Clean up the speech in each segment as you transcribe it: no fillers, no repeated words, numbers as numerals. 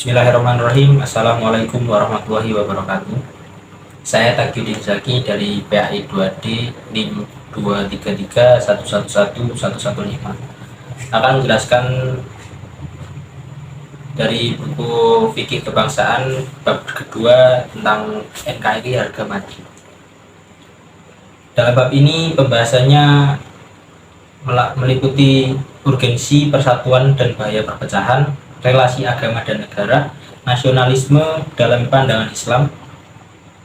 Bismillahirrahmanirrahim. Assalamualaikum warahmatullahi wabarakatuh. Saya Takyudin Zaki dari PAI 2D NIM 233111115 akan menjelaskan dari buku Fikih Kebangsaan bab kedua tentang NKRI harga mati. Dalam bab ini pembahasannya meliputi urgensi persatuan dan bahaya perpecahan, relasi agama dan negara, nasionalisme dalam pandangan Islam,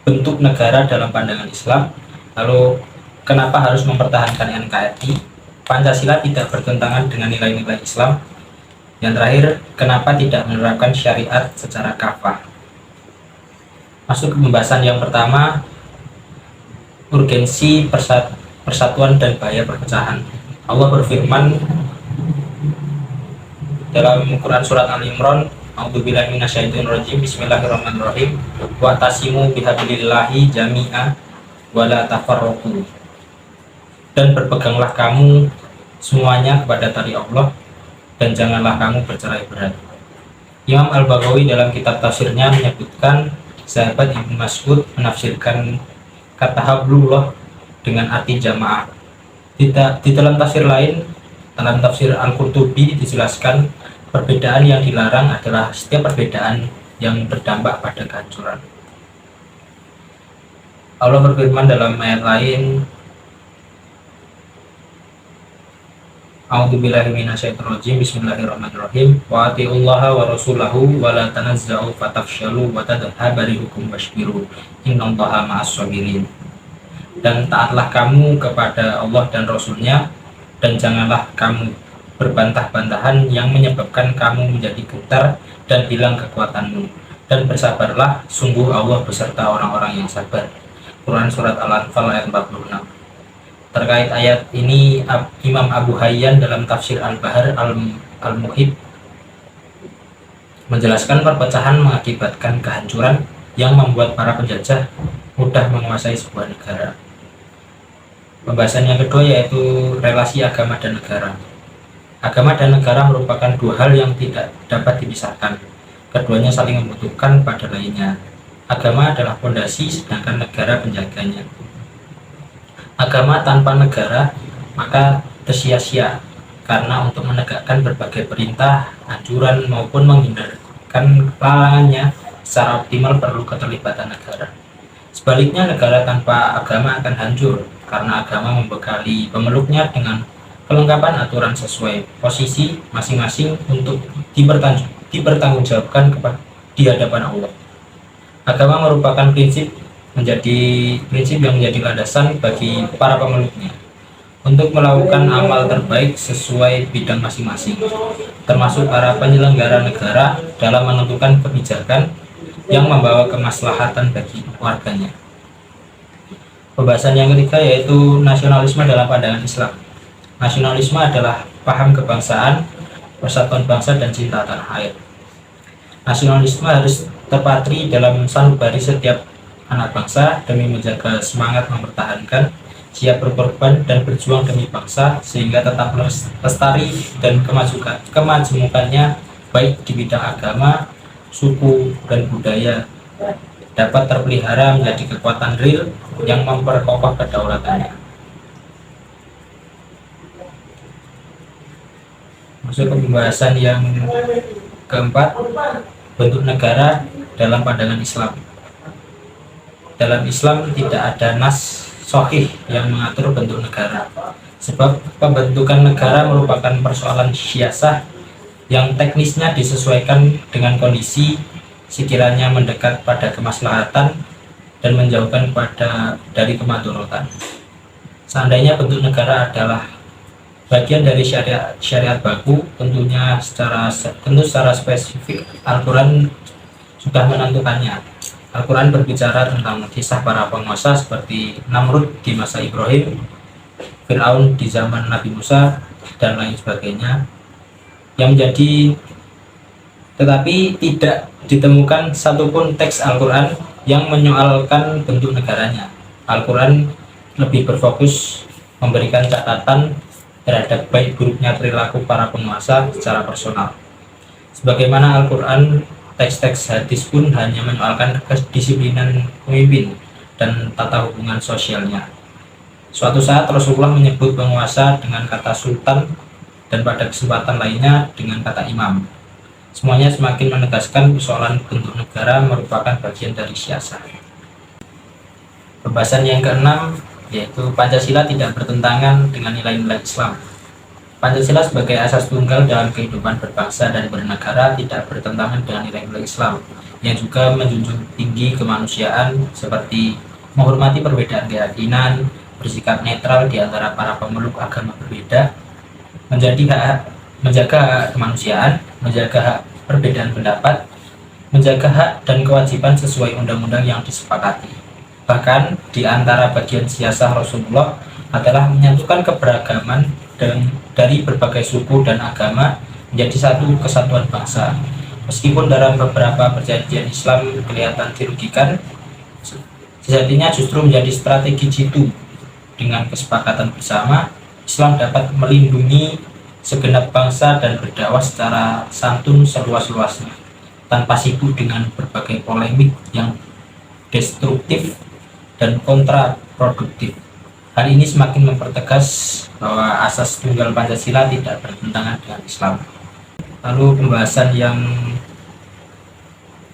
bentuk negara dalam pandangan Islam, lalu kenapa harus mempertahankan NKRI, Pancasila tidak bertentangan dengan nilai-nilai Islam, yang terakhir, kenapa tidak menerapkan syariat secara kafah. Masuk ke pembahasan yang pertama, urgensi persatuan dan bahaya perpecahan. Allah berfirman dalam Quran surat Al-Imran, A'udzubillahi minasyaitonirrajim, Bismillahirrahmanirrahim, wa'tasimu bihablillahi jami'a wa la tafarraqu. Dan berpeganglah kamu semuanya kepada tali Allah dan janganlah kamu bercerai-berai. Imam Al-Baghawi dalam kitab tafsirnya menyebutkan sahabat Ibnu Mas'ud menafsirkan kata hablullah dengan arti jamaah. Di dalam tafsir lain, dalam tafsir Al-Qurtubi dijelaskan perbedaan yang dilarang adalah setiap perbedaan yang berdampak pada kehancuran. Allah berfirman dalam ayat lain, A'udzubillahi minasyaitonirrajim, Bismillahirrahmanirrahim, wa atiullaha wa rasulahu wa la tanazza'u fatafshalu wa tadhhaba rihukum wasbiru innallaha ma'as sabirin. Dan taatlah kamu kepada Allah dan Rasulnya, dan janganlah kamu berbantah-bantahan yang menyebabkan kamu menjadi gentar dan hilang kekuatanmu, dan bersabarlah, sungguh Allah beserta orang-orang yang sabar. Quran surat Al-Anfal ayat 46. Terkait ayat ini, Imam Abu Hayyan dalam tafsir Al-Bahar Al-Muhib menjelaskan perpecahan mengakibatkan kehancuran yang membuat para penjajah mudah menguasai sebuah negara. Pembahasan yang kedua yaitu relasi agama dan negara. Agama dan negara merupakan dua hal yang tidak dapat dipisahkan. Keduanya saling membutuhkan pada lainnya. Agama adalah fondasi, sedangkan negara penjaganya. Agama tanpa negara maka sia-sia, karena untuk menegakkan berbagai perintah, anjuran maupun menghindarkan larangannya secara optimal perlu keterlibatan negara. Sebaliknya, negara tanpa agama akan hancur, karena agama membekali pemeluknya dengan kelengkapan aturan sesuai posisi masing-masing untuk dipertanggungjawabkan di hadapan Allah. Agama merupakan prinsip yang menjadi landasan bagi para pemeluknya untuk melakukan amal terbaik sesuai bidang masing-masing, termasuk para penyelenggara negara dalam menentukan kebijakan yang membawa kemaslahatan bagi warganya. Pembahasan yang ketiga yaitu nasionalisme dalam pandangan Islam. Nasionalisme adalah paham kebangsaan, persatuan bangsa, dan cinta tanah air. Nasionalisme harus terpatri dalam sanubari setiap anak bangsa demi menjaga semangat mempertahankan, siap berkorban dan berjuang demi bangsa sehingga tetap lestari dan kemajemukannya baik di bidang agama, suku, dan budaya dapat terpelihara menjadi kekuatan real yang memperkokoh kedaulatannya. Masuk ke pembahasan yang keempat, bentuk negara dalam pandangan Islam. Dalam Islam tidak ada nas sahih yang mengatur bentuk negara, sebab pembentukan negara merupakan persoalan siasah yang teknisnya disesuaikan dengan kondisi sekiranya mendekat pada kemaslahatan dan menjauhkan dari kemadharatan. Seandainya bentuk negara adalah bagian dari syariat baku, tentu secara spesifik Al-Quran sudah menentukannya. Al-Quran berbicara tentang kisah para penguasa seperti Namrud di masa Ibrahim, Fir'aun di zaman Nabi Musa, dan lain sebagainya, tetapi tidak ditemukan satupun teks Al-Quran yang menyoalkan bentuk negaranya. Al-Quran lebih berfokus memberikan catatan terhadap baik buruknya perilaku para penguasa secara personal. Sebagaimana Al-Quran teks-teks hadis pun hanya menyoalkan kedisiplinan pemimpin dan tata hubungan sosialnya. Suatu saat Rasulullah menyebut penguasa dengan kata sultan dan pada kesempatan lainnya dengan kata imam. Semuanya semakin menegaskan persoalan bentuk negara merupakan bagian dari siasat. Pembahasan yang keenam yaitu Pancasila tidak bertentangan dengan nilai-nilai Islam. Pancasila sebagai asas tunggal dalam kehidupan berbangsa dan bernegara tidak bertentangan dengan nilai-nilai Islam yang juga menjunjung tinggi kemanusiaan seperti menghormati perbedaan keyakinan, bersikap netral di antara para pemeluk agama berbeda, menjaga hak kemanusiaan, menjaga hak perbedaan pendapat, menjaga hak dan kewajiban sesuai undang-undang yang disepakati. Bahkan di antara bagian siasah Rasulullah adalah menyatukan keberagaman dari berbagai suku dan agama menjadi satu kesatuan bangsa. Meskipun dalam beberapa perjanjian Islam kelihatan dirugikan, sejatinya justru menjadi strategi jitu. Dengan kesepakatan bersama, Islam dapat melindungi segenap bangsa dan berdakwah secara santun seluas-luasnya, tanpa sibuk dengan berbagai polemik yang destruktif dan kontraproduktif. Hal ini semakin mempertegas bahwa asas tunggal Pancasila tidak bertentangan dengan Islam. Lalu pembahasan yang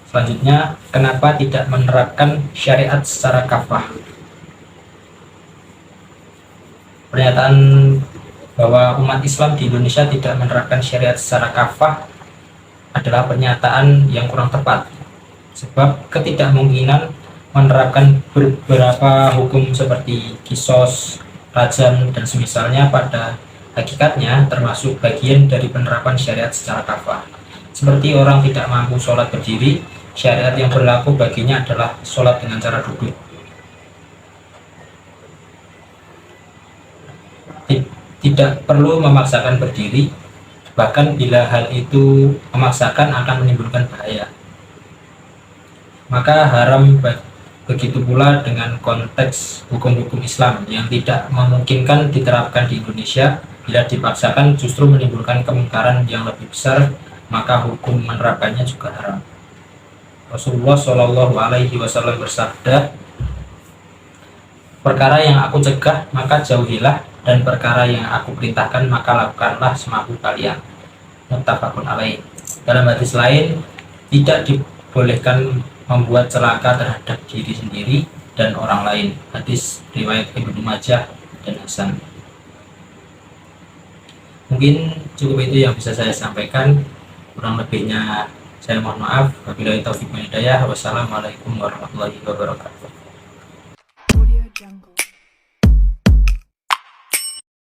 selanjutnya, kenapa tidak menerapkan syariat secara kafah? Pernyataan bahwa umat Islam di Indonesia tidak menerapkan syariat secara kafah adalah pernyataan yang kurang tepat, sebab ketidakmungkinan menerapkan beberapa hukum seperti kisos, rajam, dan semisalnya pada hakikatnya termasuk bagian dari penerapan syariat secara kafah. Seperti orang tidak mampu sholat berdiri, syariat yang berlaku baginya adalah sholat dengan cara duduk. Tidak perlu memaksakan berdiri, bahkan bila hal itu memaksakan akan menimbulkan bahaya. Maka haram begitu pula dengan konteks hukum-hukum Islam yang tidak memungkinkan diterapkan di Indonesia. Bila dipaksakan justru menimbulkan kemungkaran yang lebih besar, maka hukum menerapkannya juga haram. Rasulullah Shallallahu Alaihi Wasallam bersabda, perkara yang aku cegah maka jauhilah, dan perkara yang aku perintahkan maka lakukanlah semampu kalian. Muttafaqun alaih. Dalam hadis lain, tidak dibolehkan membuat celaka terhadap diri sendiri dan orang lain. Hadis riwayat Ibnu Majah dan Hasan. Mungkin cukup itu yang bisa saya sampaikan. Kurang lebihnya saya mohon maaf. Wabillahi taufiq wal hidayah. Wassalamualaikum warahmatullahi wabarakatuh.